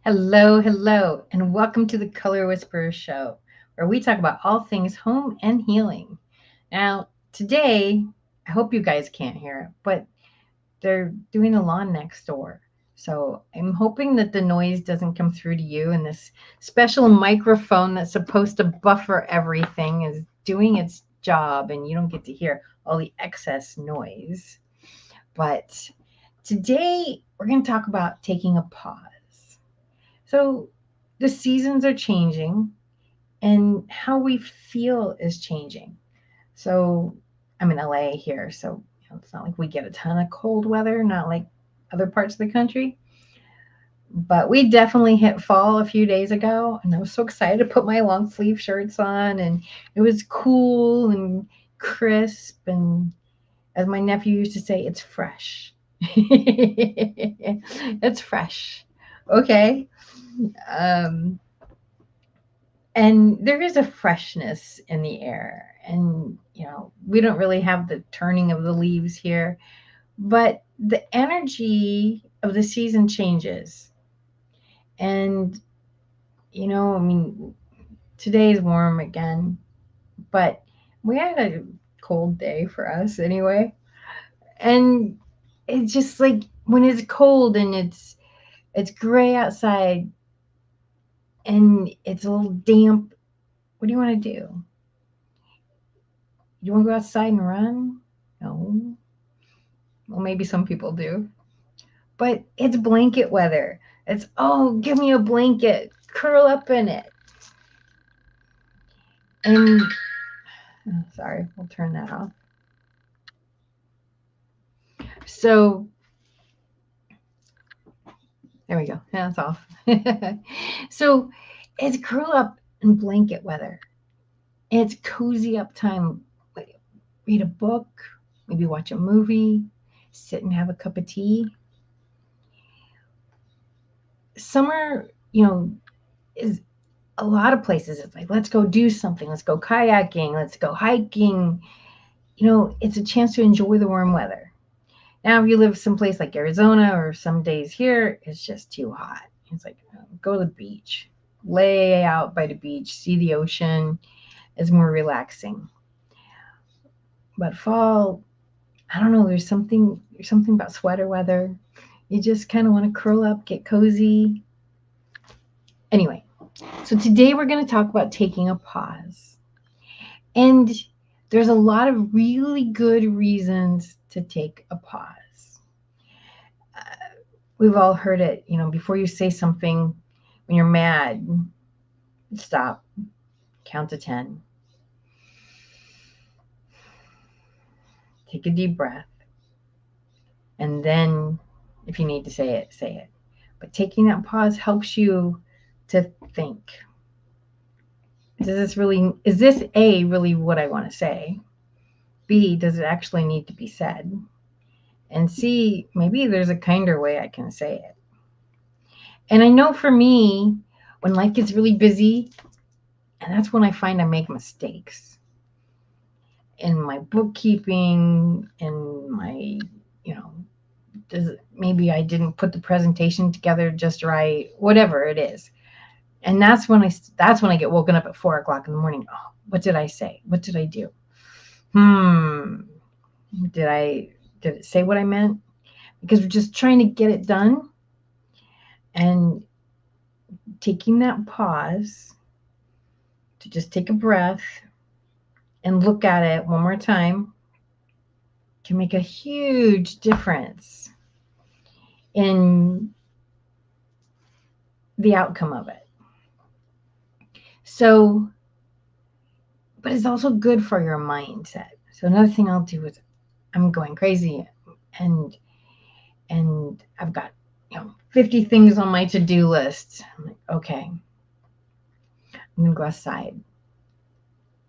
Hello, hello, and welcome to the Color Whisperers Show, where we talk about all things home and healing. Now, today, I hope you guys can't hear it, but they're doing the lawn next door. So I'm hoping that the noise doesn't come through to you, and this special microphone that's supposed to buffer everything is doing its job, and you don't get to hear all the excess noise. But today, we're going to talk about taking a pause. So the seasons are changing and how we feel is changing. So I'm in LA here, so it's not like we get a ton of cold weather, not like other parts of the country. But we definitely hit fall a few days ago, and I was so excited to put my long sleeve shirts on, and it was cool and crisp, and as my nephew used to say, it's fresh. It's fresh. Okay. Um, and there is a freshness in the air, and we don't really have the turning of the leaves here, but the energy of the season changes. And I mean, today is warm again, but we had a cold day for us anyway. And it's just like when it's cold and it's gray outside and it's a little damp, what do you want to do? You want to go outside and run? No. Well, maybe some people do. But it's blanket weather. It's, oh, give me a blanket, curl up in it. And, oh, sorry, we'll turn that off. So, there we go. That's off. So, it's curl up in blanket weather. It's cozy up time. Read a book, maybe watch a movie, sit and have a cup of tea. Summer, is a lot of places. It's like, let's go do something. Let's go kayaking. Let's go hiking. It's a chance to enjoy the warm weather. Now, if you live someplace like Arizona or some days here, it's just too hot. It's like, go to the beach, lay out by the beach, see the ocean. It's more relaxing. But fall, I don't know. There's something about sweater weather. You just kind of want to curl up, get cozy. Anyway, so today we're going to talk about taking a pause. And there's a lot of really good reasons to take a pause. We've all heard it, before you say something, when you're mad, stop, count to 10, take a deep breath, and then if you need to say it, say it. But taking that pause helps you to think. Is this A, really what I want to say? B, does it actually need to be said? And C, maybe there's a kinder way I can say it. And I know for me, when life gets really busy, and that's when I find I make mistakes in my bookkeeping, in my, you know, maybe I didn't put the presentation together just right, whatever it is. And that's when I get woken up at 4 o'clock in the morning. Oh, what did I say? What did I do? Did it say what I meant? Because we're just trying to get it done, and taking that pause to just take a breath and look at it one more time can make a huge difference in the outcome of it. So, but it's also good for your mindset. So another thing I'll do is I'm going crazy, and I've got 50 things on my to-do list. I'm like, okay, I'm gonna go outside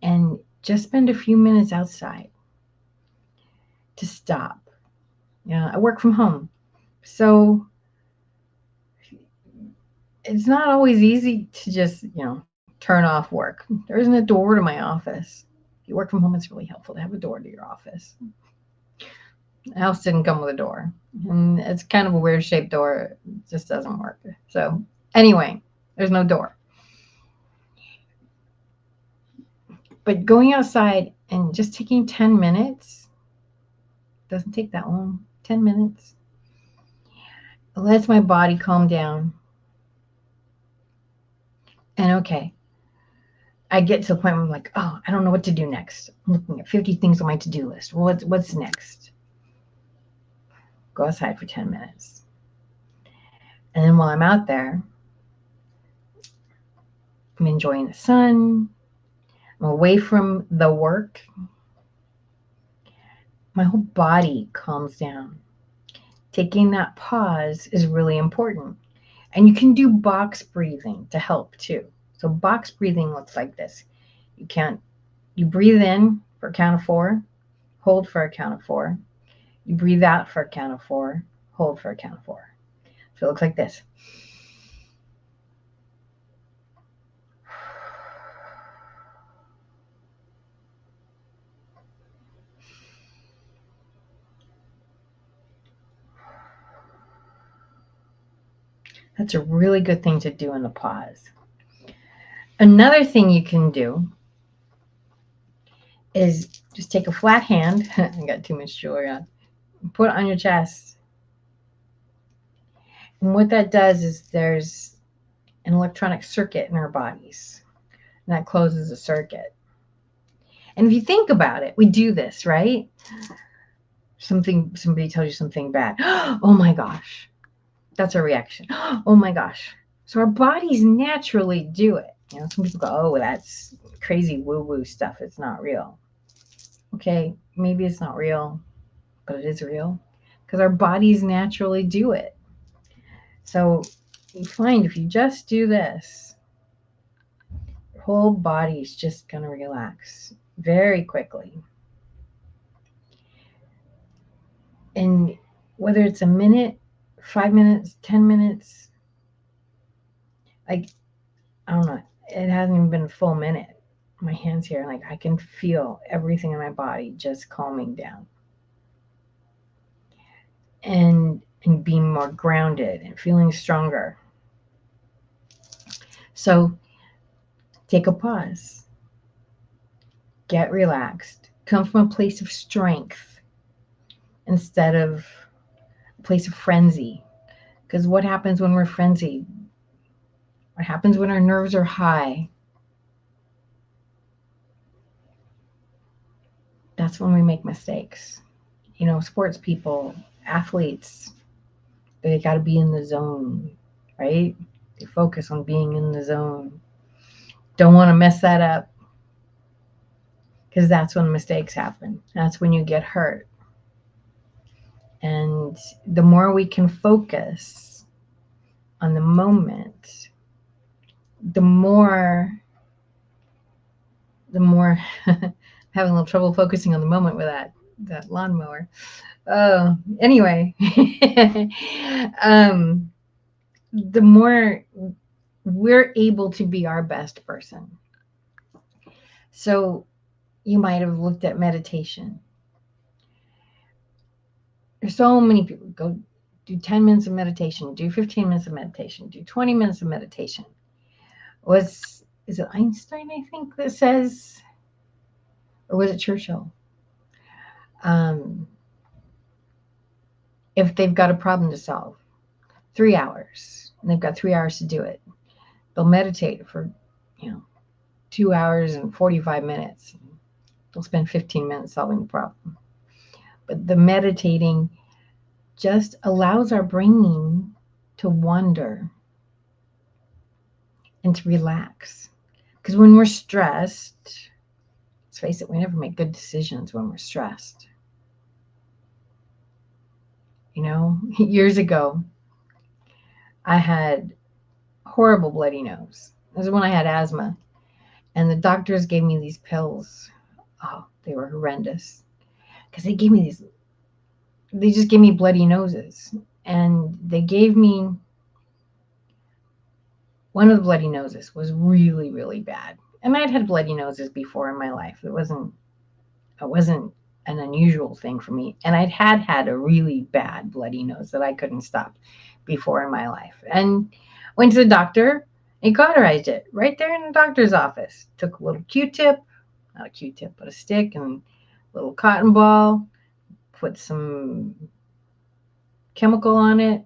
and just spend a few minutes outside to stop. I work from home, so it's not always easy to just turn off work. There isn't a door to my office. If you work from home, it's really helpful to have a door to your office. The house didn't come with a door. And it's kind of a weird shaped door. It just doesn't work. So anyway, there's no door. But going outside and just taking 10 minutes doesn't take that long. 10 minutes. It lets my body calm down. And okay, I get to the point where I'm like, oh, I don't know what to do next. I'm looking at 50 things on my to-do list. Well, what's next? Go outside for 10 minutes. And then while I'm out there, I'm enjoying the sun. I'm away from the work. My whole body calms down. Taking that pause is really important. And you can do box breathing to help too. So box breathing looks like this. You breathe in for a count of 4, hold for a count of 4. You breathe out for a count of 4, hold for a count of 4. So it looks like this. That's a really good thing to do in the pause. Another thing you can do is just take a flat hand. I got too much jewelry on. Put it on your chest. And what that does is there's an electronic circuit in our bodies, and that closes a circuit. And if you think about it, we do this, right? Somebody tells you something bad. Oh my gosh. That's a reaction. Oh my gosh. So our bodies naturally do it. You know, some people go, oh, that's crazy woo-woo stuff. It's not real. Okay, maybe it's not real, but it is real because our bodies naturally do it. So you find if you just do this, your whole body's just going to relax very quickly. And whether it's a minute, 5 minutes, 10 minutes, like, I don't know, it hasn't even been a full minute. My hands here, like I can feel everything in my body just calming down. And being more grounded and feeling stronger. So take a pause. Get relaxed. Come from a place of strength instead of a place of frenzy. Because what happens when we're frenzied? What happens when our nerves are high? That's when we make mistakes. You know, sports people, athletes, they got to be in the zone, right? They focus on being in the zone. Don't want to mess that up because that's when mistakes happen. That's when you get hurt. And the more we can focus on the moment, the more having a little trouble focusing on the moment with that lawnmower. Oh, anyway, the more we're able to be our best person. So you might have looked at meditation. There's so many people go do 10 minutes of meditation, do 15 minutes of meditation, do 20 minutes of meditation. Is it Einstein, I think, that says, or was it Churchill? If they've got a problem to solve, 3 hours, and they've got 3 hours to do it, they'll meditate for, 2 hours and 45 minutes. They'll spend 15 minutes solving the problem. But the meditating just allows our brain to wander and to relax. Because when we're stressed, let's face it, we never make good decisions when we're stressed. You know, years ago, I had horrible bloody nose. This is when I had asthma. And the doctors gave me these pills. Oh, they were horrendous. Because they just gave me bloody noses. And they gave me, one of the bloody noses was really, really bad. And I'd had bloody noses before in my life. It wasn't an unusual thing for me. And I'd had a really bad bloody nose that I couldn't stop before in my life. And went to the doctor and cauterized it right there in the doctor's office. Took a little Q-tip, not a Q-tip, but a stick and a little cotton ball, put some chemical on it.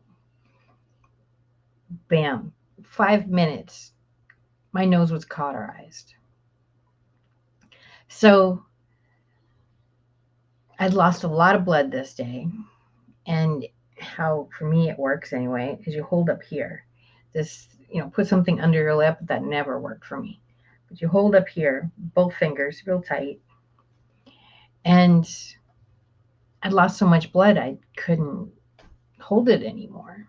Bam. 5 minutes. My nose was cauterized. So I'd lost a lot of blood this day. And how, for me, it works anyway, is you hold up here. This, put something under your lip. That never worked for me. But you hold up here, both fingers real tight. And I'd lost so much blood, I couldn't hold it anymore.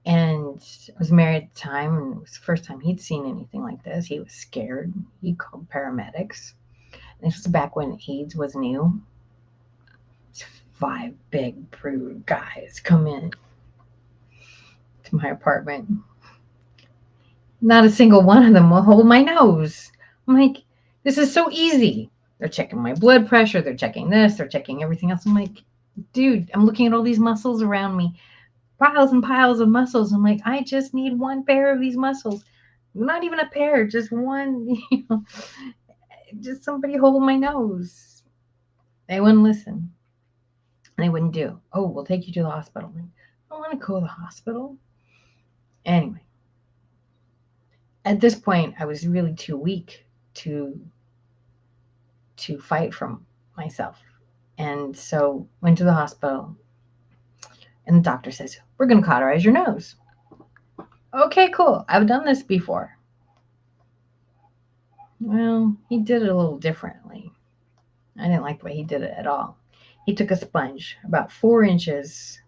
And I was married at the time, and it was the first time he'd seen anything like this. He was scared. He called paramedics. And this was back when AIDS was new. 5 big, prude guys come in to my apartment. Not a single one of them will hold my nose. I'm like, this is so easy. They're checking my blood pressure. They're checking this. They're checking everything else. I'm like, dude, I'm looking at all these muscles around me. Piles and piles of muscles. I'm like, I just need one pair of these muscles. Not even a pair, just one, just somebody hold my nose. They wouldn't listen. They wouldn't do. Oh, we'll take you to the hospital. Like, I don't want to go to the hospital. Anyway, at this point, I was really too weak to fight from myself. And so went to the hospital. And the doctor says, we're going to cauterize your nose. Okay, cool. I've done this before. Well, he did it a little differently. I didn't like the way he did it at all. He took a sponge about 4 inches,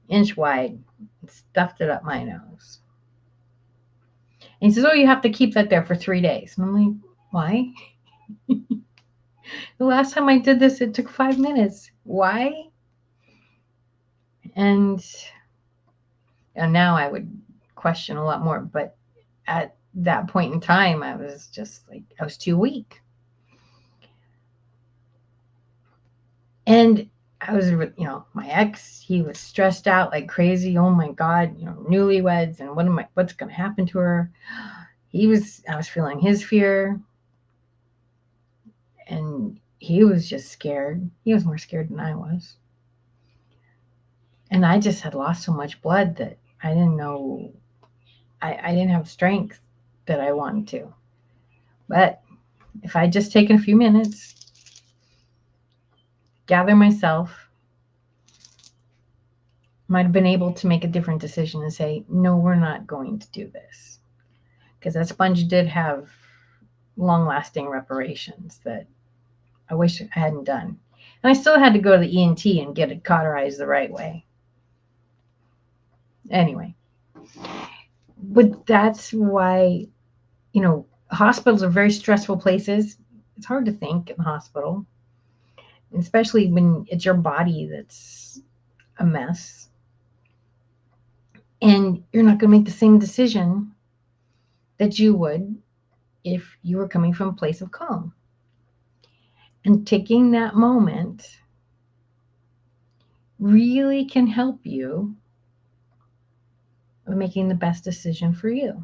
inch wide, and stuffed it up my nose. And he says, oh, you have to keep that there for 3 days. And I'm like, why? The last time I did this, it took 5 minutes. Why? And now I would question a lot more. But at that point in time, I was just like, I was too weak. And I was, my ex, he was stressed out like crazy. Oh my God, newlyweds, and what's going to happen to her? I was feeling his fear. And he was just scared. He was more scared than I was. And I just had lost so much blood that I didn't know, I didn't have strength that I wanted to. But if I'd just taken a few minutes, gather myself, might have been able to make a different decision and say, no, we're not going to do this. Because that sponge did have long-lasting reparations that I wish I hadn't done. And I still had to go to the ENT and get it cauterized the right way. Anyway, but that's why, hospitals are very stressful places. It's hard to think in the hospital, especially when it's your body that's a mess. And you're not going to make the same decision that you would if you were coming from a place of calm. And taking that moment really can help you with making the best decision for you.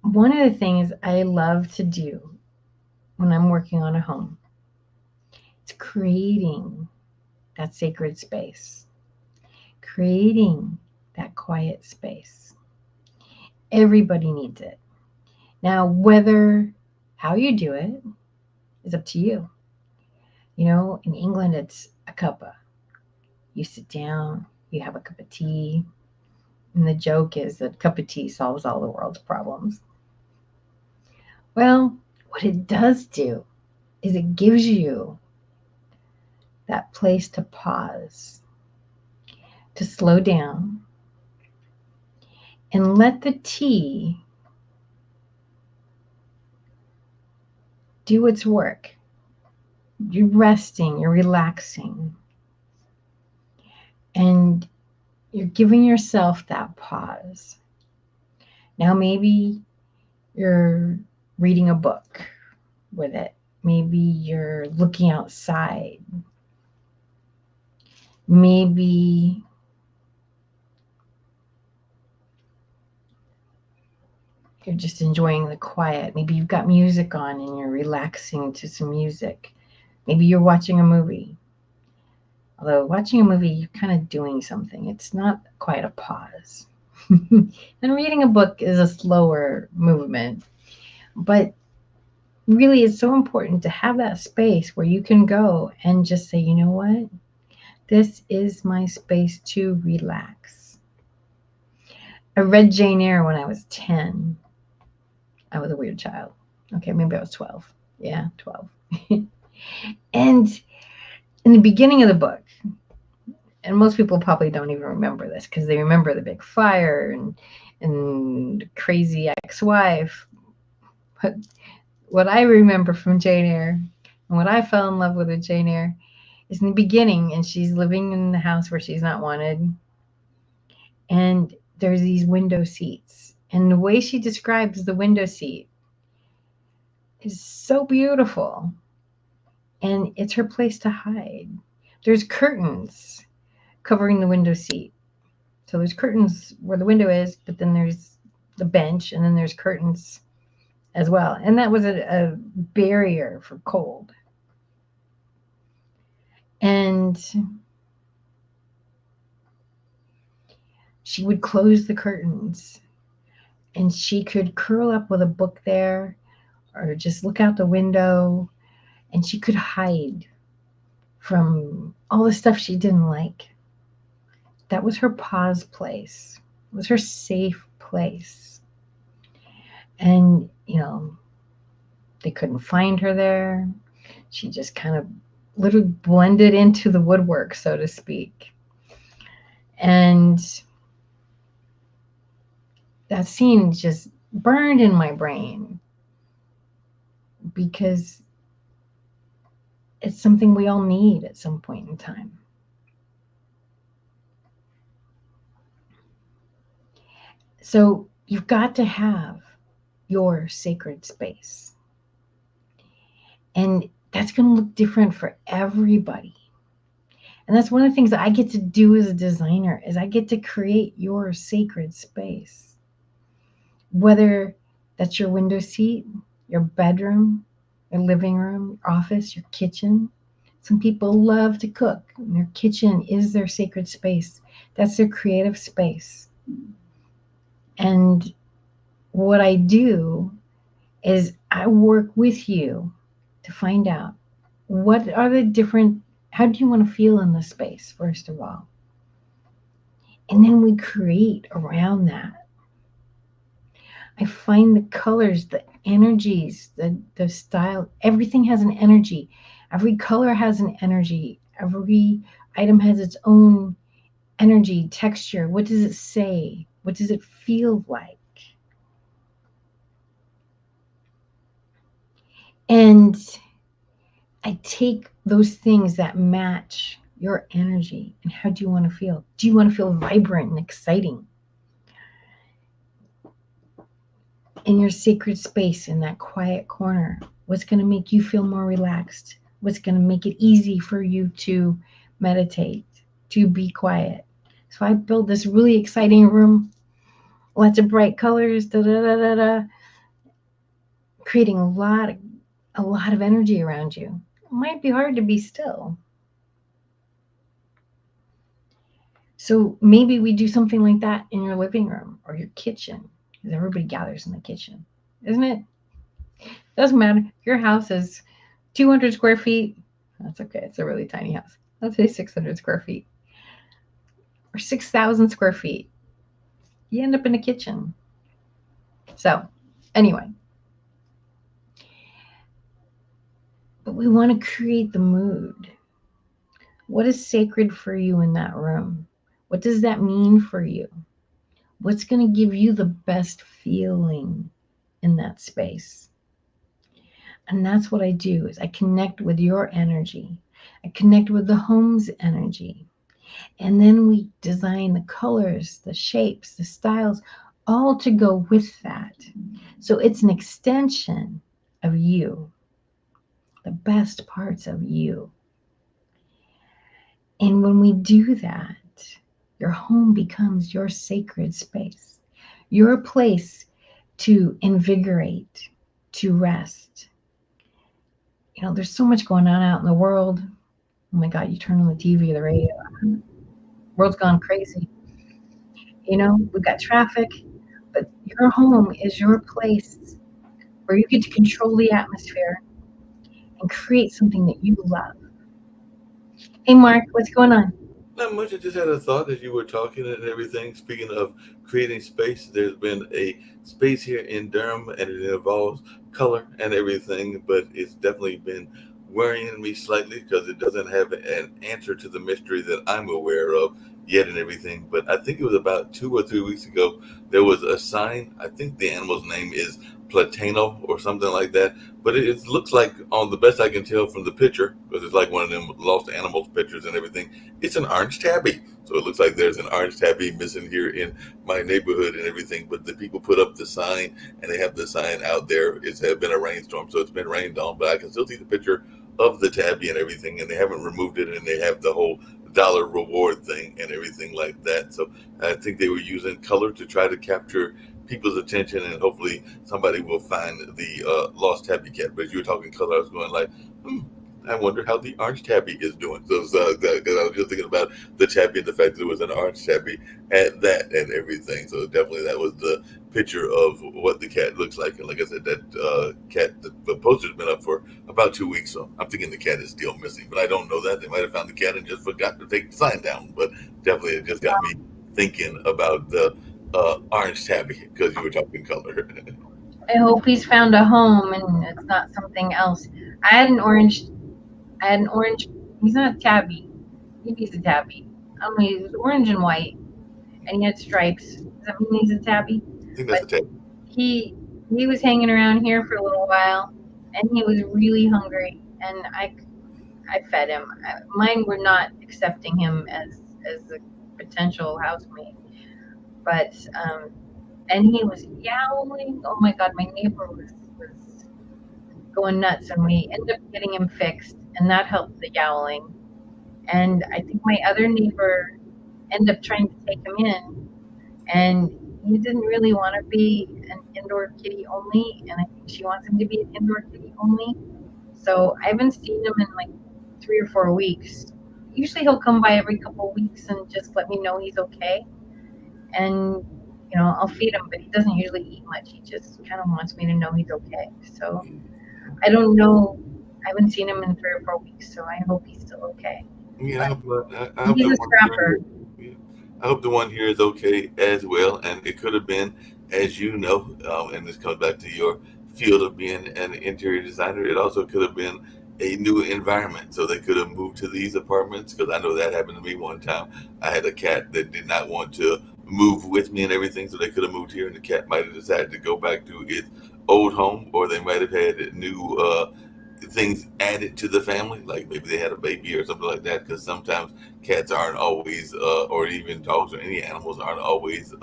One of the things I love to do when I'm working on a home is creating that sacred space, creating that quiet space. Everybody needs it. Now, how you do it is up to you. In England, it's a cuppa. You sit down, you have a cup of tea, and the joke is that a cup of tea solves all the world's problems. Well, what it does do is it gives you that place to pause, to slow down, and let the tea do its work. You're resting, you're relaxing, and you're giving yourself that pause. Now maybe you're reading a book with it, Maybe you're looking outside. Maybe you're just enjoying the quiet. Maybe you've got music on and you're relaxing to some music. Maybe you're watching a movie. Although watching a movie, you're kind of doing something. It's not quite a pause. And reading a book is a slower movement. But really, it's so important to have that space where you can go and just say, you know what? This is my space to relax. I read Jane Eyre when I was 10. I was a weird child. Okay, maybe I was 12. Yeah, 12. And in the beginning of the book, and most people probably don't even remember this because they remember the big fire and crazy ex-wife. But what I remember from Jane Eyre and what I fell in love with Jane Eyre is in the beginning, and she's living in the house where she's not wanted, and there's these window seats. And the way she describes the window seat is so beautiful. And it's her place to hide. There's curtains covering the window seat. So there's curtains where the window is, but then there's the bench, and then there's curtains as well. And that was a barrier for cold. And she would close the curtains, and she could curl up with a book there or just look out the window, and she could hide from all the stuff she didn't like. That was her pause place. It was her safe place. And, they couldn't find her there. She just kind of literally blended into the woodwork, so to speak. And that scene just burned in my brain because it's something we all need at some point in time. So you've got to have your sacred space. And that's going to look different for everybody. And that's one of the things that I get to do as a designer is I get to create your sacred space. Whether that's your window seat, your bedroom, your living room, your office, your kitchen. Some people love to cook, and their kitchen is their sacred space. That's their creative space. And what I do is I work with you to find out what are the different, how do you want to feel in the space, first of all? And then we create around that. I find the colors, the energies, the style, everything has an energy. Every color has an energy. Every item has its own energy, texture. What does it say? What does it feel like? And I take those things that match your energy and how do you want to feel? Do you want to feel vibrant and exciting? In your sacred space, in that quiet corner, what's going to make you feel more relaxed? What's going to make it easy for you to meditate, to be quiet? So I built this really exciting room, lots of bright colors, creating a lot of energy around you. It might be hard to be still. So maybe we do something like that in your living room or your kitchen, because everybody gathers in the kitchen, isn't it? Doesn't matter. Your house is 200 square feet. That's okay. It's a really tiny house. Let's say 600 square feet or 6,000 square feet. You end up in a kitchen. So, anyway. But we want to create the mood. What is sacred for you in that room? What does that mean for you? What's going to give you the best feeling in that space? And that's what I do is I connect with your energy. I connect with the home's energy. And then we design the colors, the shapes, the styles, all to go with that. So it's an extension of you. the best parts of you. And when we do that, your home becomes your sacred space, your place to invigorate, to rest. There's so much going on out in the world. Oh my God, you turn on the TV or the radio, world's gone crazy. We've got traffic, but your home is your place where you get to control the atmosphere and create something that you love. Hey, Mark, what's going on? Not much. I just had a thought as you were talking and everything. Speaking of creating space, there's been a space here in Durham, and it involves color and everything, but it's definitely been worrying me slightly because it doesn't have an answer to the mystery that I'm aware of yet and everything. But I think it was about 2 or 3 weeks ago, there was a sign. I think the animal's name is Platano or something like that. But it looks like, on the best I can tell from the picture, because it's like one of them lost animals pictures and everything, it's an orange tabby. So it looks like there's an orange tabby missing here in my neighborhood and everything. But the people put up the sign, and they have the sign out there. It's had been a rainstorm, so it's been rained on, but I can still see the picture of the tabby and everything, and they haven't removed it, and they have the whole dollar reward thing and everything like that. So I think they were using color to try to capture people's attention, and hopefully somebody will find the lost tabby cat. But as you were talking color, I was going like, I wonder how the orange tabby is doing. So I was just thinking about the tabby and the fact that it was an orange tabby and that and everything. So definitely that was the picture of what the cat looks like. And like I said, that cat, the poster's been up for about 2 weeks. So I'm thinking the cat is still missing, but I don't know that. They might have found the cat and just forgot to take the sign down. But definitely it just got me thinking about the orange tabby because you were talking color. I hope he's found a home and it's not something else. I had an orange. I had an orange. He's not a tabby. Maybe he's a tabby. I don't know. He was orange and white, and he had stripes. Does that mean he's a tabby? I think that's But a tabby. he he was hanging around here for a little while, and he was really hungry, and I fed him. Mine were not accepting him as a potential housemate, but and he was yowling. Oh my God, my neighbor was going nuts, and we ended up getting him fixed, and that helped the yowling. And I think my other neighbor ended up trying to take him in, and he didn't really want to be an indoor kitty only, and I think she wants him to be an indoor kitty only. So I haven't seen him in like 3 or 4 weeks. Usually he'll come by every couple of weeks and just let me know he's okay, and I'll feed him, but he doesn't usually eat much. He just kind of wants me to know he's okay. So I don't know. I haven't seen him in 3 or 4 weeks, so I hope he's still okay. Yeah, But I hope he's the a one scrapper. here. Yeah, I hope the one here is okay as well. And it could have been, as you know, and this comes back to your field of being an interior designer. It also could have been a new environment, so they could have moved to these apartments. Because I know that happened to me one time. I had a cat that did not want to move with me and everything, so they could have moved here, and the cat might have decided to go back to its old home, or they might have had new. Things added to the family, like maybe they had a baby or something like that. Because sometimes cats aren't always, or even dogs or any animals aren't always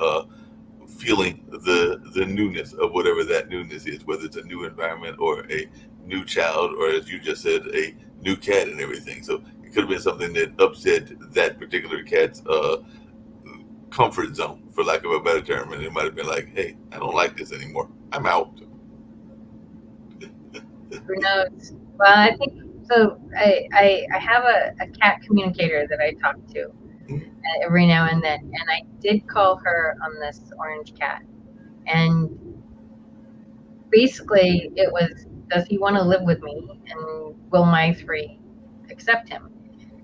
feeling the newness of whatever that newness is, whether it's a new environment or a new child, or as you just said, a new cat and everything. So it could have been something that upset that particular cat's comfort zone, for lack of a better term, and it might have been like, "Hey, I don't like this anymore. I'm out." Who knows? Well, I think so. I have a cat communicator that I talk to every now and then, and I did call her on this orange cat, and basically it was, does he want to live with me, and will my three accept him?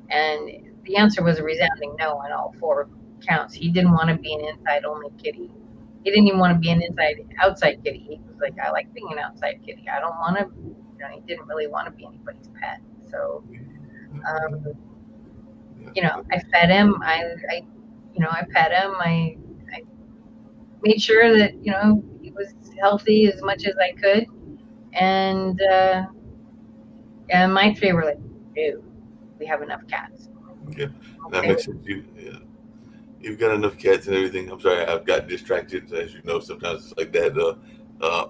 And the answer was a resounding no on all four counts. He didn't want to be an inside only kitty. He didn't even want to be an outside kitty. He was like, I like being an outside kitty. I don't want to. He didn't really want to be anybody's pet. So, um, I fed him. I pet him. I made sure that he was healthy as much as I could. And my three were like, no, we have enough cats. Yeah, that Okay. makes sense. You've got enough cats and everything. I'm sorry, I've got distracted. As you know, sometimes it's like that.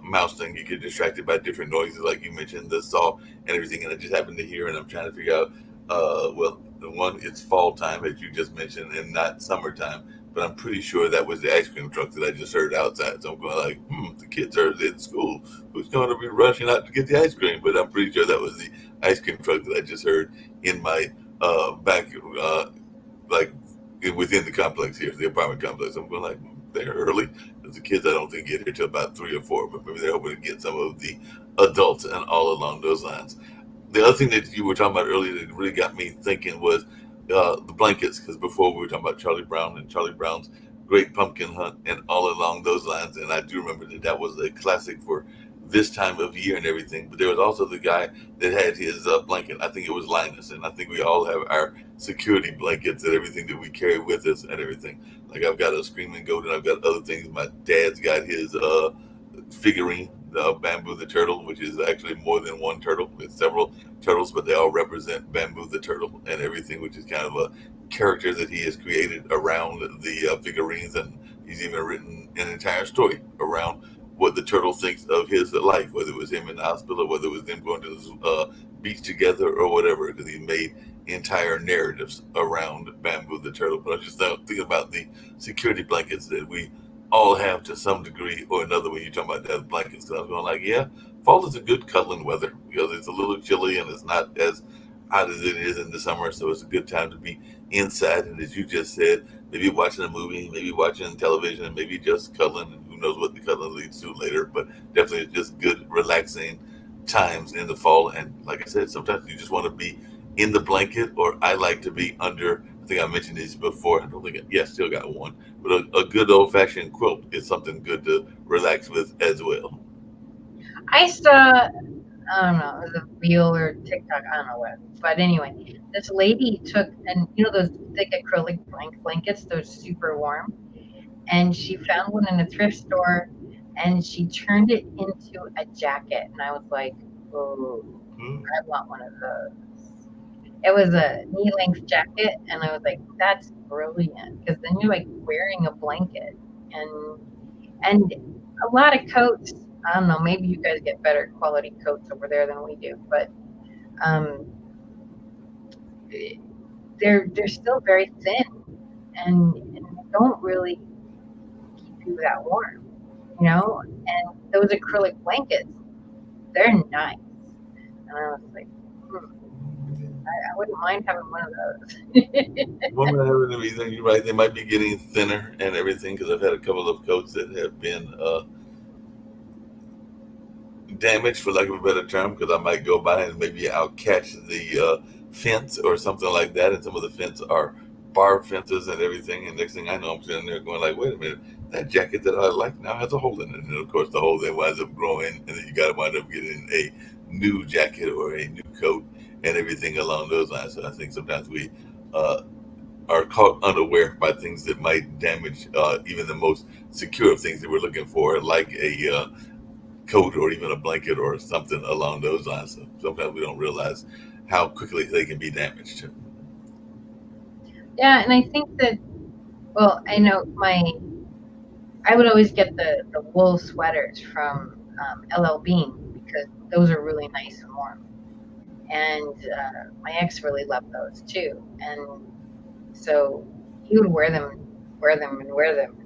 mouse thing. You get distracted by different noises, like you mentioned, the saw and everything. And I just happened to hear, and I'm trying to figure out. Well, the one it's fall time, as you just mentioned, and not summertime. But I'm pretty sure that was the ice cream truck that I just heard outside. So I'm going like, the kids are at school. Who's going to be rushing out to get the ice cream? But I'm pretty sure that was the ice cream truck that I just heard in my back, like within the complex here, the apartment complex. I'm going like, they're early. Because the kids, I don't think get here till about 3 or 4, but maybe they're hoping to get some of the adults and all along those lines. The other thing that you were talking about earlier that really got me thinking was the blankets, because before we were talking about Charlie Brown and Charlie Brown's Great Pumpkin Hunt and all along those lines, and I do remember that that was a classic for this time of year and everything. But there was also the guy that had his blanket. I think it was Linus, and I think we all have our security blankets and everything that we carry with us and everything. Like I've got a Screaming Goat, and I've got other things. My dad's got his figurine, the Bamboo the Turtle, which is actually more than one turtle. It's several turtles, but they all represent Bamboo the Turtle and everything, which is kind of a character that he has created around the figurines. And he's even written an entire story around what the turtle thinks of his life, whether it was him in the hospital, or whether it was them going to the beach together or whatever, because he made entire narratives around Bamboo the Turtle. But I just thinking about the security blankets that we all have to some degree or another when you're talking about that blankets. Because I was going like, yeah, fall is a good cuddling weather because it's a little chilly and it's not as hot as it is in the summer. So it's a good time to be inside. And as you just said, maybe watching a movie, maybe watching television, and maybe just cuddling. And who knows what the cuddling leads to later. But definitely it's just good, relaxing times in the fall. And like I said, sometimes you just want to be in the blanket, or I like to be under. I think I mentioned this before. I don't think, yeah, still got one. But a good old fashioned quilt is something good to relax with as well. I saw, I don't know, it was a reel or TikTok, I don't know what. But anyway, this lady took, and those thick acrylic blankets, those super warm, and she found one in a thrift store, and she turned it into a jacket. And I was like, oh, Hmm. I want one of those. It was a knee-length jacket, and I was like, "That's brilliant," because then you're like wearing a blanket, and and a lot of coats. I don't know. Maybe you guys get better quality coats over there than we do, but um, eh, they're still very thin, and they don't really keep you that warm, And those acrylic blankets, they're nice, and I was like, hmm, I wouldn't mind having one of those. Women have the reason you're right. They might be getting thinner and everything because I've had a couple of coats that have been damaged, for lack of a better term, because I might go by and maybe I'll catch the fence or something like that, and some of the fence are barbed fences and everything. And next thing I know, I'm sitting there going like, "Wait a minute, that jacket that I like now has a hole in it." And of course, the hole then winds up growing, and then you got to wind up getting a new jacket or a new coat and everything along those lines. So I think sometimes we uh, are caught unaware by things that might damage even the most secure of things that we're looking for, like a coat or even a blanket or something along those lines. So sometimes we don't realize how quickly they can be damaged. Yeah, and I think that, well, I know I would always get the wool sweaters from LL Bean because those are really nice and warm. And my ex really loved those too. And so he would wear them, wear them, and wear them.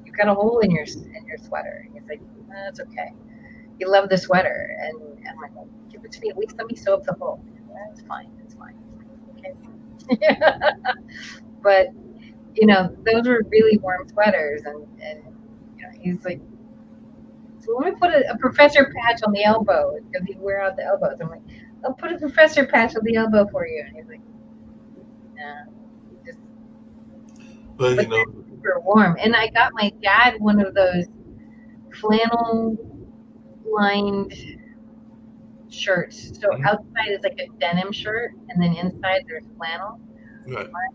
You got a hole in your sweater. And he's like, that's okay. He loved the sweater, and I'm like, well, give it to me. At least let me sew up the hole. That's fine. It's fine. Okay. But those were really warm sweaters, and he's like, so let me put a professor patch on the elbow because he'd wear out the elbows. I'm like, I'll put a professor patch on the elbow for you, and he's like, nah, just Well, but they're super warm. And I got my dad one of those flannel lined shirts. So mhm, outside is like a denim shirt, and then inside there's flannel. right. My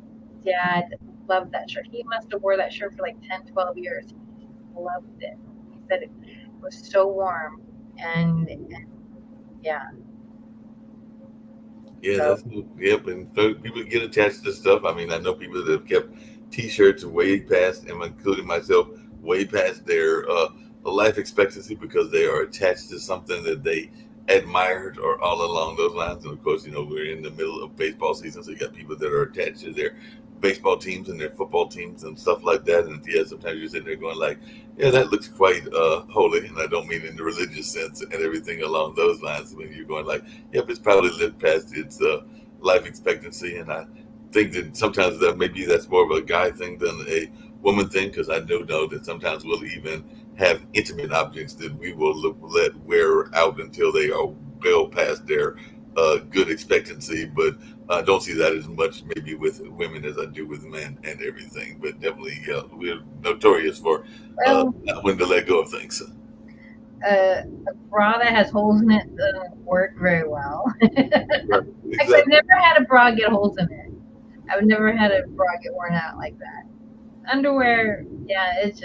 dad loved that shirt. He must have wore that shirt for like 10, 12 years. He loved it. He said it was so warm, and yeah. Yeah, So that's yep. And so people get attached to stuff. I mean, I know people that have kept T-shirts way past, and including myself, way past their life expectancy because they are attached to something that they admired or all along those lines. And of course, we're in the middle of baseball season, so you got people that are attached to their baseball teams and their football teams and stuff like that. And yeah, sometimes you're sitting there going like, yeah, that looks quite holy, and I don't mean in the religious sense and everything along those lines. When you're going like, yep, it's probably lived past its life expectancy, and I think that sometimes that maybe that's more of a guy thing than a woman thing, because I do know that sometimes we'll even have intimate objects that we will let wear out until they are well past their good expectancy. But I don't see that as much maybe with women as I do with men and everything. But definitely, we're notorious for Well, not wanting to let go of things. a bra that has holes in it doesn't work very well. Right. Actually, I've Exactly. never had a bra get holes in it. I've never had a bra get worn out like that. Underwear, yeah, it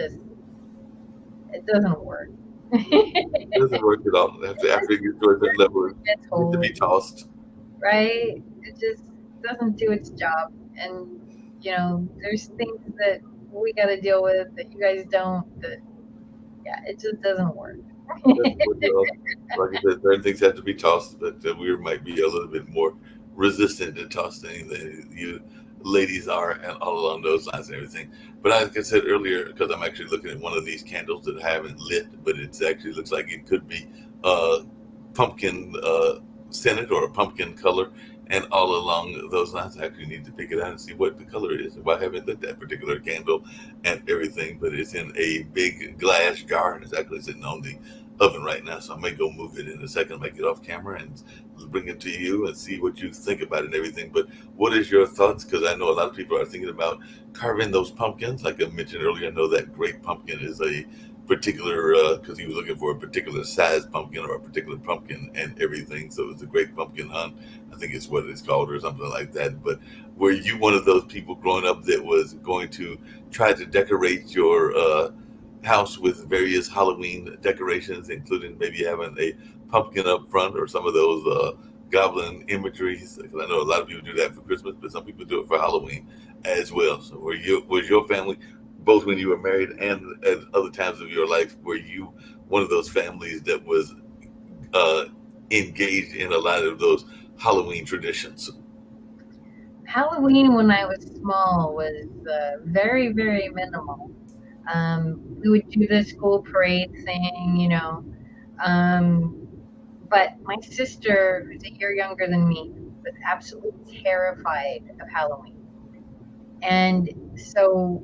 doesn't work. It doesn't work at all. After it gets to a certain level, it It's needs to holes, be tossed. right? It just doesn't do its job. And, there's things that we got to deal with that you guys don't. That, yeah, it just doesn't work. Doesn't work at all. Like I said, certain things have to be tossed, but we might be a little bit more resistant to toss things than you ladies are, and all along those lines and everything. But like I said earlier, because I'm actually looking at one of these candles that I haven't lit, but it actually looks like it could be uh, pumpkin scented or a pumpkin color. And all along those lines, I actually need to pick it out and see what the color is. If I haven't lit that particular candle and everything, but it's in a big glass jar and it's actually sitting on the oven right now. So I may go move it in a second, make it off camera, and bring it to you and see what you think about it and everything. But what is your thoughts? Because I know a lot of people are thinking about carving those pumpkins. Like I mentioned earlier, I know that great pumpkin is a particular because he was looking for a particular size pumpkin or a particular pumpkin and everything. So it's a great pumpkin hunt. I think it's what it's called or something like that. But were you one of those people growing up that was going to try to decorate your house with various Halloween decorations, including maybe having a pumpkin up front or some of those goblin imageries? Because I know a lot of people do that for Christmas, but some people do it for Halloween as well. So, was your family, both when you were married and at other times of your life, were you one of those families that was uh, engaged in a lot of those Halloween traditions? Halloween when I was small was very, very minimal. We would do the school parade thing, um, but my sister, who's a year younger than me, was absolutely terrified of Halloween. And so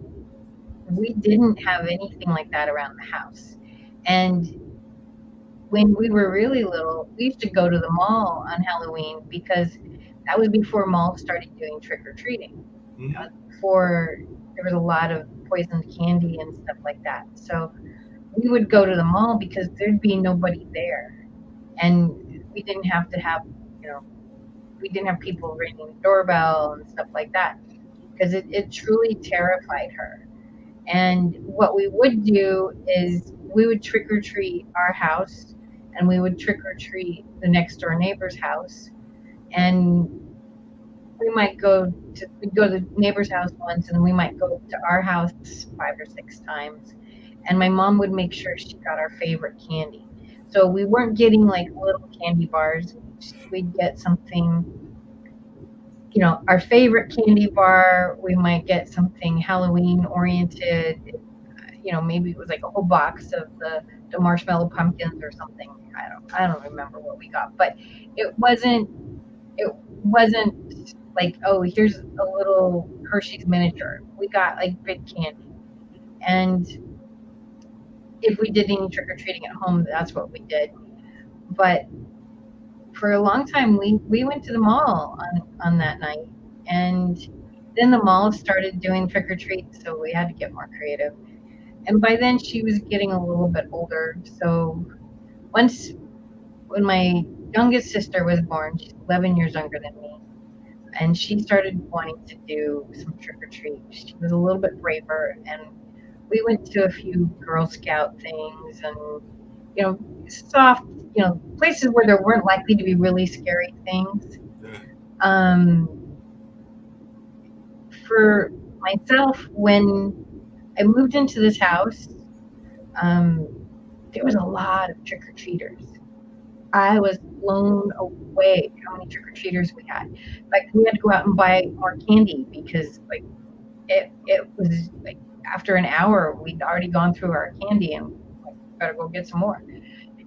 we didn't have anything like that around the house. And when we were really little, we used to go to the mall on Halloween because that was before malls started doing trick or treating. Hmm. Before there was a lot of poisoned candy and stuff like that. So we would go to the mall because there'd be nobody there, and we didn't have to have, you know, we didn't have people ringing the doorbell and stuff like that because it truly terrified her. And what we would do is we would trick or treat our house, and we would trick or treat the next door neighbor's house, and we'd go to the neighbor's house once, and then we might go to our house 5 or 6 times. And my mom would make sure she got our favorite candy. So we weren't getting like little candy bars. We'd get something, our favorite candy bar. We might get something Halloween oriented. Maybe it was like a whole box of the marshmallow pumpkins or something. I don't remember what we got, but it wasn't it wasn't like, oh, here's a little Hershey's miniature. We got like big candy. And if we did any trick or treating at home, that's what we did. But for a long time, we went to the mall on that night, and then the mall started doing trick or treat, so we had to get more creative. And by then, she was getting a little bit older. So once when my youngest sister was born, she's 11 years younger than me, and she started wanting to do some trick or treat. She was a little bit braver, and we went to a few Girl Scout things and soft, places where there weren't likely to be really scary things. Yeah. Um, for myself, when I moved into this house, um, there was a lot of trick-or-treaters. I was blown away how many trick-or-treaters we had. Like, we had to go out and buy more candy because, like, it was, like, after an hour, we'd already gone through our candy and, like, gotta go get some more.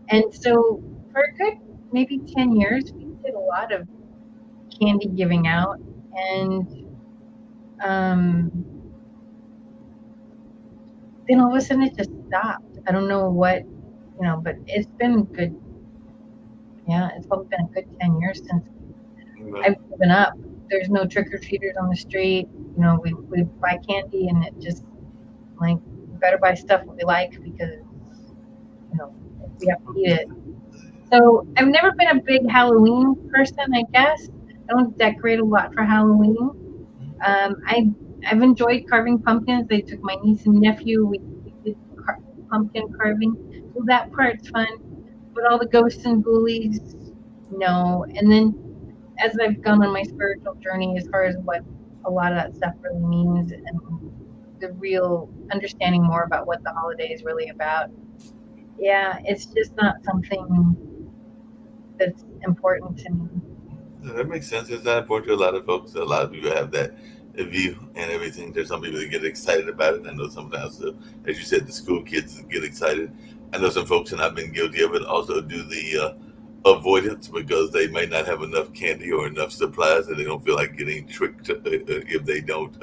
And so for a good maybe 10 years, we did a lot of candy giving out, and, um, then all of a sudden it just stopped. I don't know what, but it's been good. Yeah, it's probably been a good 10 years since Right. I've given up. There's no trick-or-treaters on the street. We buy candy and it just, like, we better buy stuff we like because, we have to eat it. So I've never been a big Halloween person, I guess. I don't decorate a lot for Halloween. I've enjoyed carving pumpkins. I took my niece and nephew. We did pumpkin carving. So that part's fun. But all the ghosts and ghoulies, no. And then as I've gone on my spiritual journey, as far as what a lot of that stuff really means, and the real understanding more about what the holiday is really about, yeah, it's just not something that's important to me. That makes sense. It's not important to a lot of folks. A lot of people have that view and everything. There's some people that get excited about it. I know sometimes, as you said, the school kids get excited. I know some folks, and I've been guilty of it, also do the avoidance because they may not have enough candy or enough supplies, and they don't feel like getting tricked if they don't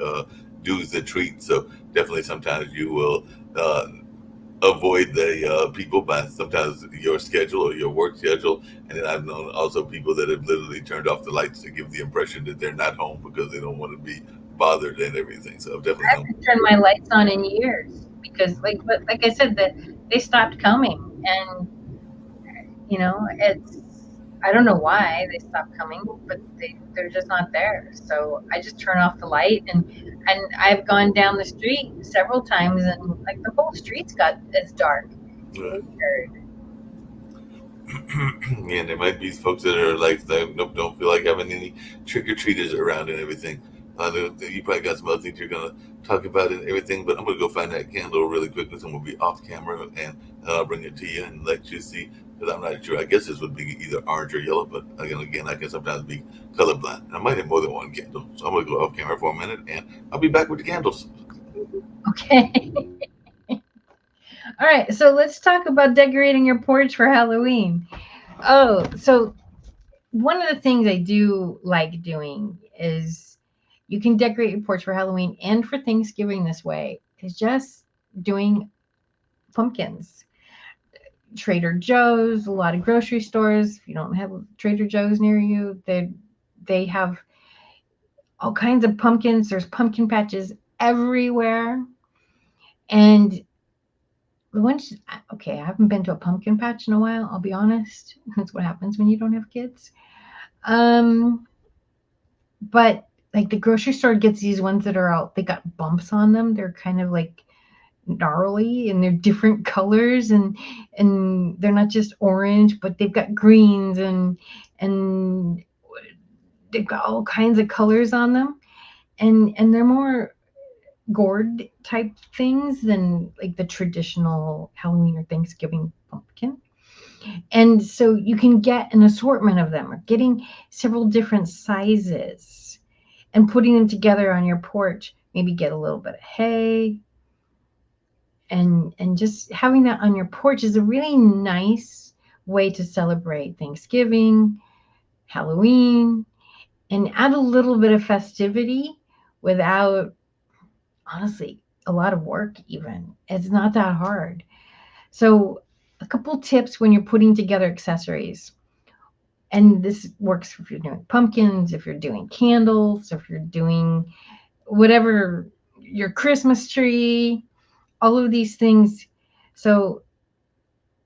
do the treat. So definitely, sometimes you will avoid the people by sometimes your schedule or your work schedule. And then I've known also people that have literally turned off the lights to give the impression that they're not home because they don't want to be bothered and everything. So I've I definitely known. haven't turned my lights on in years because, like I said, that they stopped coming, and it's, I don't know why they stopped coming, but they're just not there. So I just turn off the light, and I've gone down the street several times, and, like, the whole street's got it's dark. Right. Weird. And there might be folks that are like, they don't feel like having any trick or treaters around and everything. You probably got some other things you're gonna talk about and everything, but I'm gonna go find that candle really quickly, so we'll be off camera and I'll bring it to you and let you see. Because I'm not sure. I guess this would be either orange or yellow, but again, I can sometimes be colorblind. I might have more than one candle, so I'm gonna go off camera for a minute, and I'll be back with the candles. Okay. All right. So let's talk about decorating your porch for Halloween. Oh, so one of the things I do like doing is you can decorate your porch for Halloween and for Thanksgiving this way, is just doing pumpkins. Trader Joe's, a lot of grocery stores. If you don't have Trader Joe's near you, they have all kinds of pumpkins. There's pumpkin patches everywhere. And the ones, okay, I haven't been to a pumpkin patch in a while, I'll be honest. That's what happens when you don't have kids. Um, but like the grocery store gets these ones that are out, they got bumps on them. They're kind of like gnarly and they're different colors, and they're not just orange, but they've got greens and they've got all kinds of colors on them, and they're more gourd type things than like the traditional Halloween or Thanksgiving pumpkin. And so you can get an assortment of them, or getting several different sizes and putting them together on your porch. Maybe get a little bit of hay, and just having that on your porch is a really nice way to celebrate Thanksgiving, Halloween, and add a little bit of festivity without, honestly, a lot of work. Even it's not that hard. So a couple tips when you're putting together accessories, and this works if you're doing pumpkins, if you're doing candles, if you're doing whatever, your Christmas tree, all of these things. So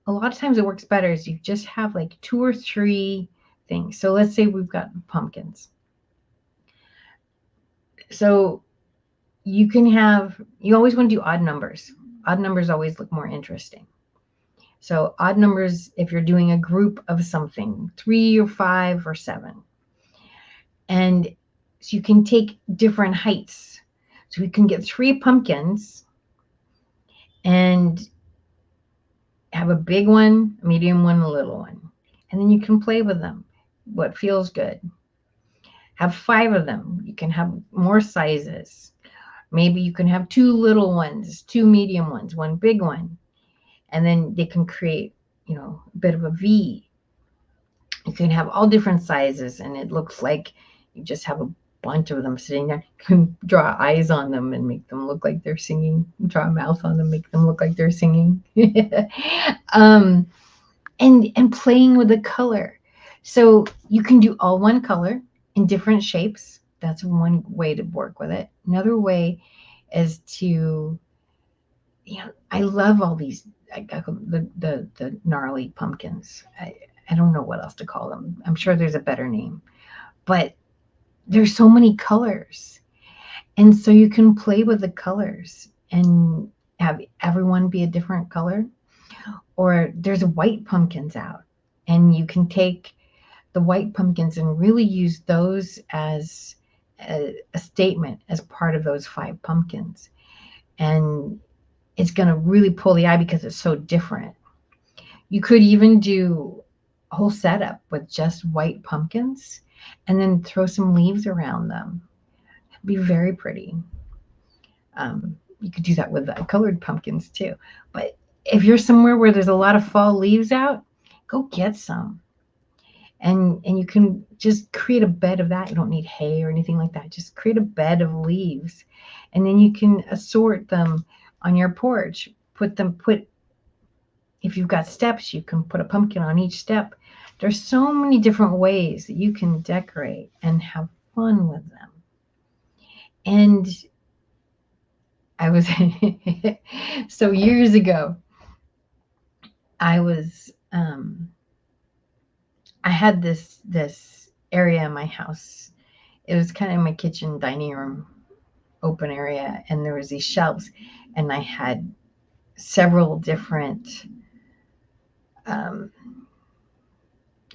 a lot of times it works better is you just have like two or three things. So let's say we've got pumpkins. So you always want to do odd numbers. Odd numbers always look more interesting. So odd numbers, if you're doing a group of something, 3 or 5 or 7. And so you can take different heights. So we can get 3 pumpkins, and Have a big one, a medium one, a little one. And then you can play with them. What feels good. Have 5 of them. You can have more sizes. Maybe you can have 2 little ones, 2 medium ones, 1 big one. And then they can create, a bit of a V. You can have all different sizes, and it looks like you just have a bunch of them sitting there. You can draw eyes on them and make them look like they're singing. Draw a mouth on them, make them look like they're singing. um, and playing with the color. So you can do all one color in different shapes. That's one way to work with it. Another way is to, I love all these, the gnarly pumpkins. I don't know what else to call them. I'm sure there's a better name, but there's so many colors. And so you can play with the colors and have everyone be a different color. Or there's white pumpkins out, and you can take the white pumpkins and really use those as a statement as part of those 5 pumpkins. And it's going to really pull the eye because it's so different. You could even do a whole setup with just white pumpkins and then throw some leaves around them. It'd be very pretty. You could do that with the colored pumpkins too. But if you're somewhere where there's a lot of fall leaves out, go get some. And you can just create a bed of that. You don't need hay or anything like that. Just create a bed of leaves. And then you can assort them on your porch. If you've got steps, you can put a pumpkin on each step. There's so many different ways that you can decorate and have fun with them. And I was, so years ago, I had this area in my house. It was kind of my kitchen, dining room, open area, and there was these shelves, and I had several different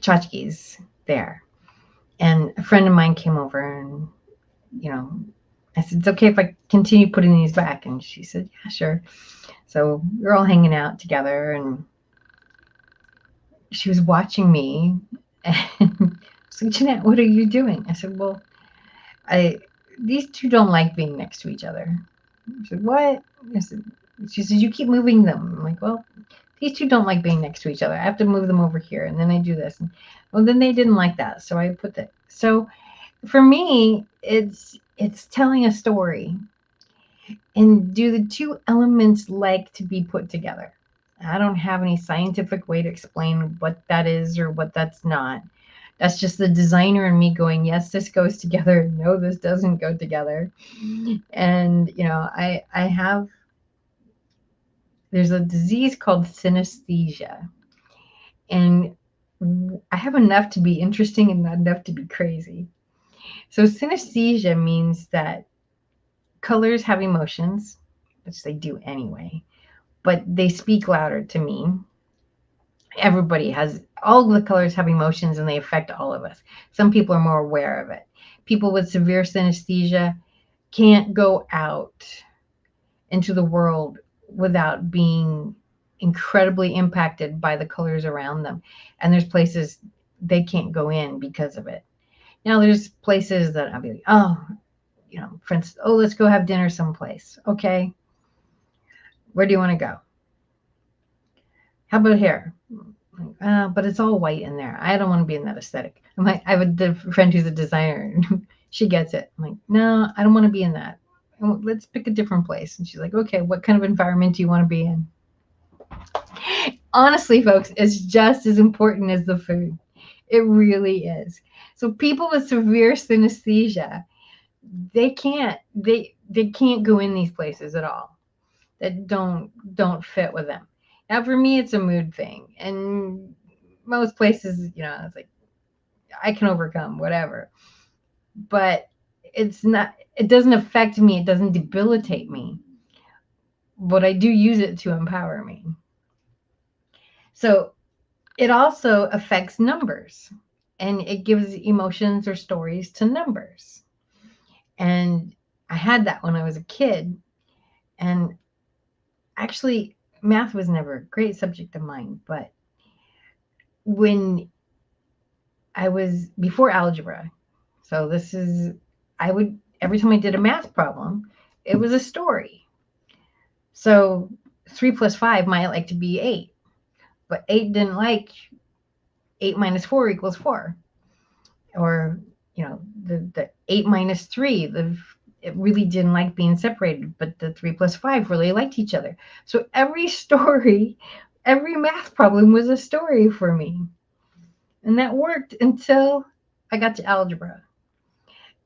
tchotchkes there. And a friend of mine came over, and I said, "It's okay if I continue putting these back?" And she said, "Yeah, sure." So we were all hanging out together, and she was watching me, and I was like, "Jeanette, what are you doing?" I said, "Well, these two don't like being next to each other." She said, "What?" She said, "You keep moving them." I'm like, "Well, these two don't like being next to each other. I have to move them over here, and then I do this." And well, then they didn't like that, so I put that. So for me, it's telling a story. And do the 2 elements like to be put together? I don't have any scientific way to explain what that is or what that's not. That's just the designer and me going, yes, this goes together. No, this doesn't go together. And, there's a disease called synesthesia. And I have enough to be interesting and not enough to be crazy. So synesthesia means that colors have emotions, which they do anyway, but they speak louder to me. All the colors have emotions and they affect all of us. Some people are more aware of it. People with severe synesthesia can't go out into the world without being incredibly impacted by the colors around them. And there's places they can't go in because of it. Now there's places that I'll be like, for instance, let's go have dinner someplace. Okay. Where do you want to go? How about here? But it's all white in there. I don't want to be in that aesthetic. I have a friend who's a designer. She gets it. I'm like, no, I don't want to be in that. Let's pick a different place. And she's like, okay, what kind of environment do you want to be in? Honestly, folks, it's just as important as the food. It really is. So people with severe synesthesia, they can't go in these places at all that don't fit with them. Now, for me, it's a mood thing, and most places, it's like I can overcome whatever, but it doesn't affect me. It doesn't debilitate me, but I do use it to empower me. So it also affects numbers, and it gives emotions or stories to numbers. And I had that when I was a kid, and actually math was never a great subject of mine, but when I was before algebra, so this is, I would, every time I did a math problem, it was a story. So 3 plus 5 might like to be 8, but 8 didn't like 8 minus 4 equals 4. Or, the 8 minus 3, it really didn't like being separated, but the 3 plus 5 really liked each other. So every story, every math problem was a story for me. And that worked until I got to algebra.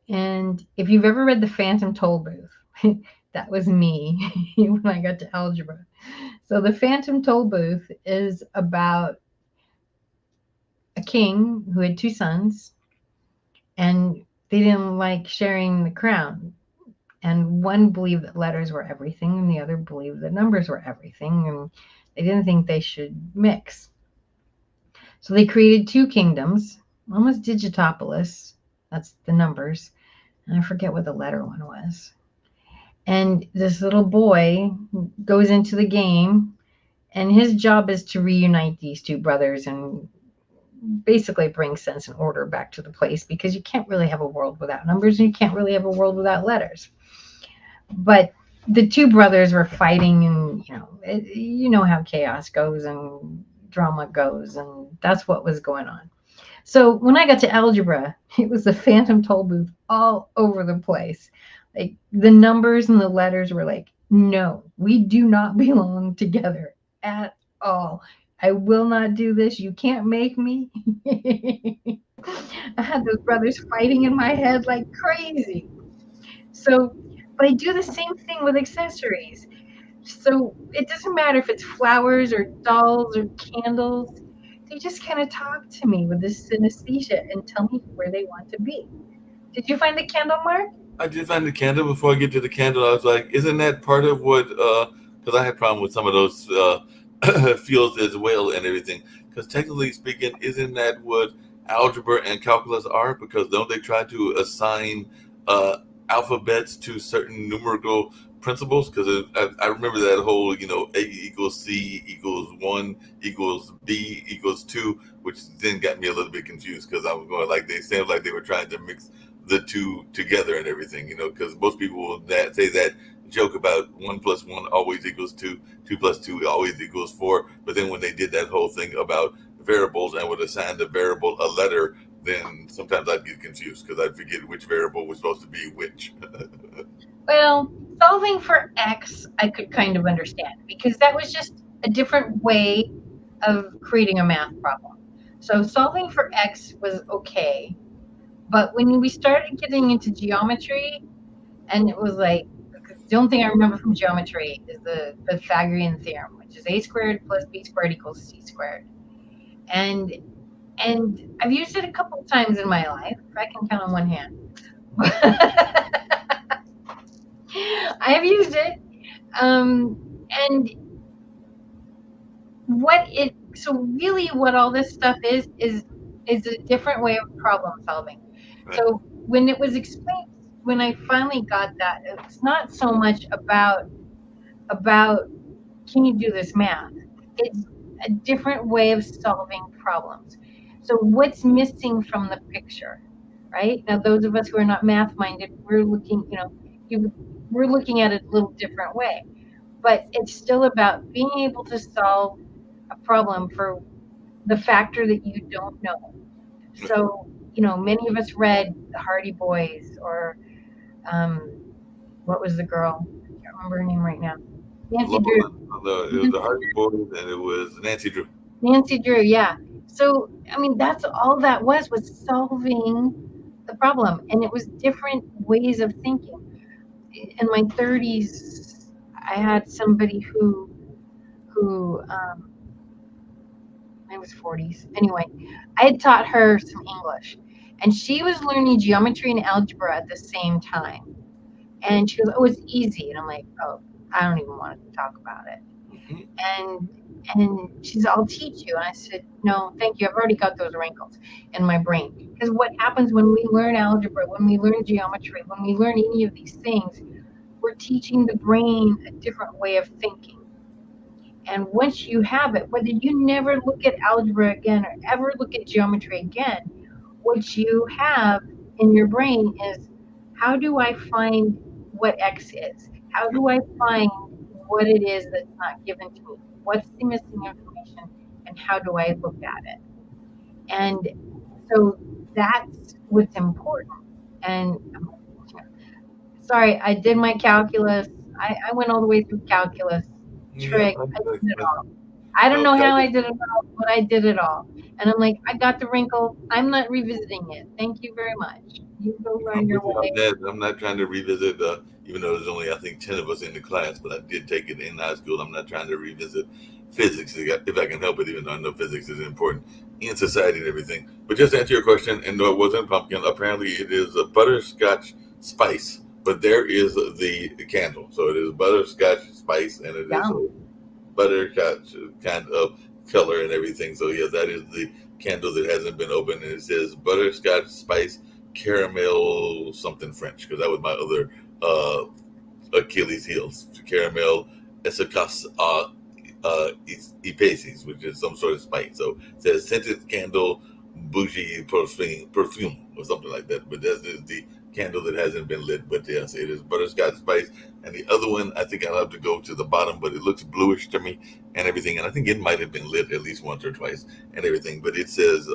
And if you've ever read The Phantom Tollbooth, that was me when I got to algebra. So The Phantom Tollbooth is about a king who had 2 sons, and they didn't like sharing the crown. And one believed that letters were everything, and the other believed that numbers were everything, and they didn't think they should mix. So they created 2 kingdoms. One was Digitopolis, that's the numbers, and I forget what the letter one was. And this little boy goes into the game, and his job is to reunite these 2 brothers and basically bring sense and order back to the place, because you can't really have a world without numbers, and you can't really have a world without letters. But the 2 brothers were fighting, and you know how chaos goes and drama goes, and that's what was going on. So when I got to algebra, it was the Phantom Tollbooth all over the place. Like the numbers and the letters were like, no, we do not belong together at all. I will not do this. You can't make me. I had those brothers fighting in my head like crazy. So, but I do the same thing with accessories. So it doesn't matter if it's flowers or dolls or candles. They just kind of talk to me with this synesthesia and tell me where they want to be. Did you find the candle, Mark? I did find the candle. Before I get to the candle, I was like, isn't that part of what? Because I had problem with some of those fields as well and everything. Because technically speaking, isn't that what algebra and calculus are? Because don't they try to assign uh, alphabets to certain numerical principles? Because I remember that whole, A equals C equals 1 equals B equals 2, which then got me a little bit confused because I was going like they sounded like they were trying to mix the two together and everything, because most people will say that joke about 1 plus 1 always equals 2, 2 plus 2 always equals 4. But then when they did that whole thing about variables and would assign the variable a letter, then sometimes I'd get confused because I'd forget which variable was supposed to be which. Well, solving for X, I could kind of understand, because that was just a different way of creating a math problem. So solving for X was okay. But when we started getting into geometry, and it was like, the only thing I remember from geometry is the Pythagorean theorem, which is a squared plus b squared equals c squared. And I've used it a couple of times in my life. I can count on one hand. I've used it. And so really what all this stuff is a different way of problem solving. Right. So when it was explained, when I finally got that, it's not so much about can you do this math? It's a different way of solving problems. So what's missing from the picture, right? Now, those of us who are not math minded, we're looking, we're looking at it a little different way. But it's still about being able to solve a problem for the factor that you don't know. So, many of us read the Hardy Boys, or what was the girl? I can't remember her name right now. Nancy Drew. It was the Hardy Boys and it was Nancy Drew. Nancy Drew, yeah. So, that's all that was solving the problem. And it was different ways of thinking. In my 30s, I had somebody who I was 40s. Anyway, I had taught her some English, and she was learning geometry and algebra at the same time. And she goes, "Oh, it's easy." And I'm like, "Oh, I don't even want to talk about it." Mm-hmm. And she's, "I'll teach you." And I said, "No, thank you. I've already got those wrinkles in my brain." Because what happens when we learn algebra, when we learn geometry, when we learn any of these things, we're teaching the brain a different way of thinking. And once you have it, whether you never look at algebra again or ever look at geometry again, what you have in your brain is, how do I find what X is? How do I find what it is that's not given to me? What's the missing information? And how do I look at it? And so that's what's important. And sorry, I did my calculus. I went all the way through calculus, Yeah, trig. I did it all. I don't no, know how I did it all, but I did it all. And I'm like, I got the wrinkle. I'm not revisiting it. Thank you very much. You go learn I'm your with you on way. that. I'm not trying to revisit, even though there's only, I think, 10 of us in the class, but I did take it in high school. I'm not trying to revisit physics if I can help it, even though I know physics is important in society and everything. But just to answer your question, and no, it wasn't pumpkin. Apparently, it is a butterscotch spice, but there is the candle. So it is butterscotch spice, and it is Yeah. a butterscotch kind of color and everything. So, yeah, that is the candle that hasn't been opened, and it says butterscotch spice caramel something French, because that was my other Achilles heels. Caramel essicas epacies, which is some sort of spice. So it says scented candle bougie perfume or something like that. But that is the candle that hasn't been lit. But yes, it is butterscotch spice. And the other one, I think I'll have to go to the bottom, but it looks bluish to me and everything. And I think it might have been lit at least once or twice and everything. But it says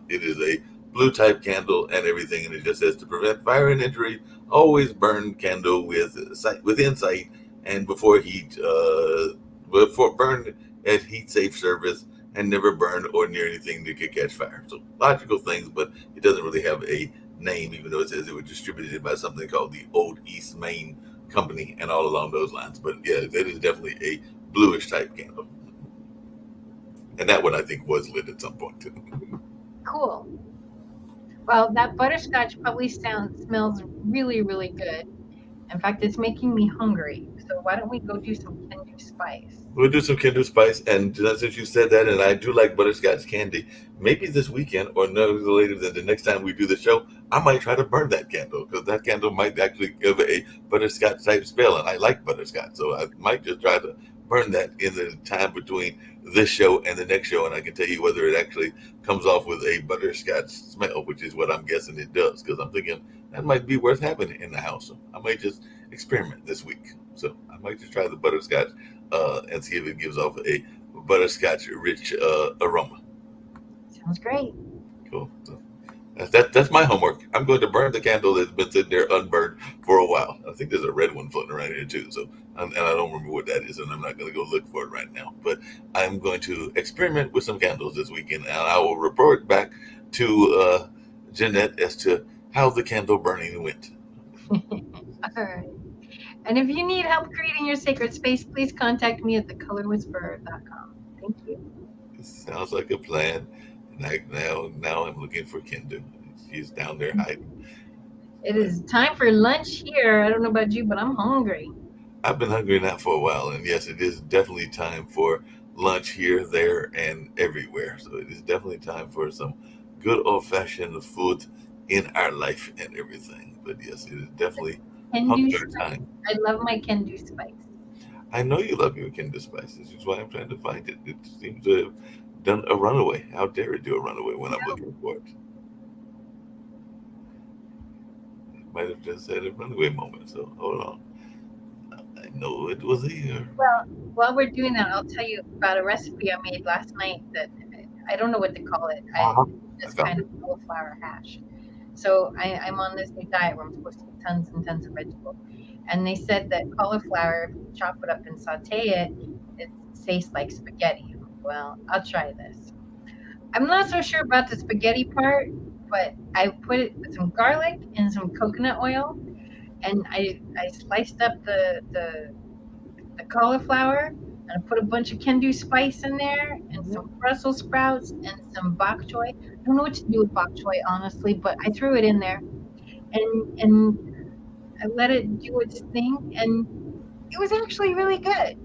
it is a blue type candle and everything, and it just says to prevent fire and injury, always burn candle within sight and before heat, before burn at heat safe service, and never burn or near anything that could catch fire. So logical things, but it doesn't really have a name, even though it says it was distributed by something called the Old East Maine Company and all along those lines. But yeah, that is definitely a bluish type candle, and that one I think was lit at some point too. Cool. Well, that butterscotch probably smells really, really good. In fact, it's making me hungry. So why don't we go do some Kendu spice? We'll do some Kindle Spice, and since you said that, and I do like butterscotch candy, maybe this weekend or no later than the next time we do the show, I might try to burn that candle because that candle might actually give a butterscotch type spell, and I like butterscotch, so I might just try to burn that in the time between this show and the next show, and I can tell you whether it actually comes off with a butterscotch smell, which is what I'm guessing it does, because I'm thinking that might be worth having in the house. So I might just experiment this week. So I might just try the butterscotch and see if it gives off a butterscotch rich aroma. Sounds great. Cool. So that's my homework. I'm going to burn the candle that's been sitting there unburned for a while. I think there's a red one floating around here too. So and I don't remember what that is, and I'm not going to go look for it right now. But I'm going to experiment with some candles this weekend, and I will report back to Jeanette as to how the candle burning went. All right. And if you need help creating your sacred space, please contact me at thecolorwhisperer.com. Thank you. It sounds like a plan. And now I'm looking for Kendra. She's down there hiding. It is time for lunch here. I don't know about you, but I'm hungry. I've been hungry now for a while, and yes, it is definitely time for lunch here, there, and everywhere. So it is definitely time for some good old fashioned food in our life and everything. But yes, it is definitely Kendu hunger spice. time. I love my Kendu spice. I know you love your Kinder Spices, which is why I'm trying to find it. It seems to have done a runaway. How dare it do a runaway when I'm looking for it? It might have just had a runaway moment. So hold on. I know it was here. Well, while we're doing that, I'll tell you about a recipe I made last night that I don't know what to call it. Uh-huh. I Just found kind it. of cauliflower hash. So I'm on this new diet where I'm supposed to eat tons and tons of vegetables. And they said that cauliflower, if you chop it up and saute it, it tastes like spaghetti. Well, I'll try this. I'm not so sure about the spaghetti part, but I put it with some garlic and some coconut oil, and I sliced up the cauliflower, and I put a bunch of Kendu spice in there, and some Brussels sprouts, and some bok choy. I don't know what to do with bok choy, honestly, but I threw it in there, and I let it do its thing, and it was actually really good.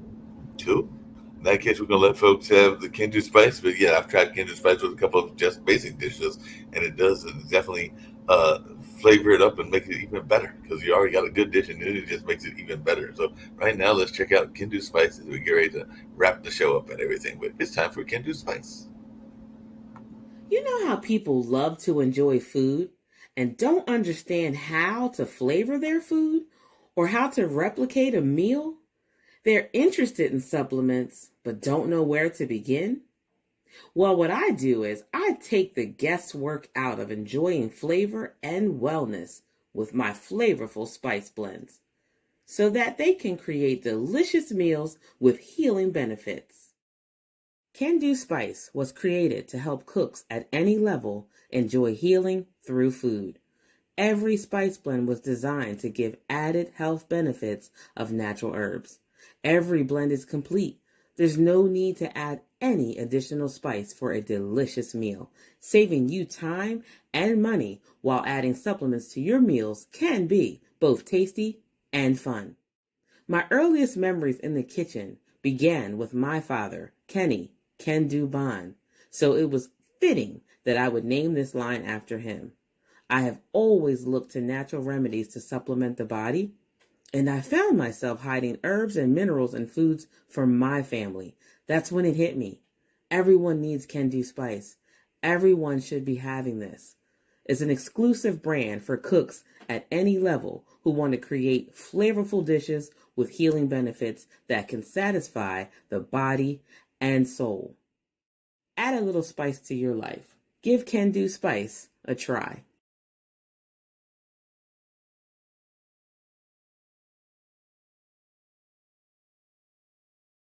Cool. In that case, we're gonna let folks have the Kindred Spice. But yeah, I've tried Kindred Spice with a couple of just basic dishes, and it does definitely uh, flavor it up and make it even better because you already got a good dish and then it just makes it even better. So right now, let's check out Kendu Spice as we get ready to wrap the show up and everything. But it's time for Kendu Spice. You know how people love to enjoy food and don't understand how to flavor their food or how to replicate a meal? They're interested in supplements but don't know where to begin? Well, what I do is I take the guesswork out of enjoying flavor and wellness with my flavorful spice blends so that they can create delicious meals with healing benefits. Kendu Spice was created to help cooks at any level enjoy healing through food. Every spice blend was designed to give added health benefits of natural herbs. Every blend is complete. There's no need to add any additional spice for a delicious meal. Saving you time and money while adding supplements to your meals can be both tasty and fun. My earliest memories in the kitchen began with my father, Kenny Kendu Bond, so it was fitting that I would name this line after him. I have always looked to natural remedies to supplement the body, and I found myself hiding herbs and minerals in foods for my family. That's when it hit me. Everyone needs Kendu Spice. Everyone should be having this. It's an exclusive brand for cooks at any level who want to create flavorful dishes with healing benefits that can satisfy the body and soul. Add a little spice to your life. Give Kendu Spice a try.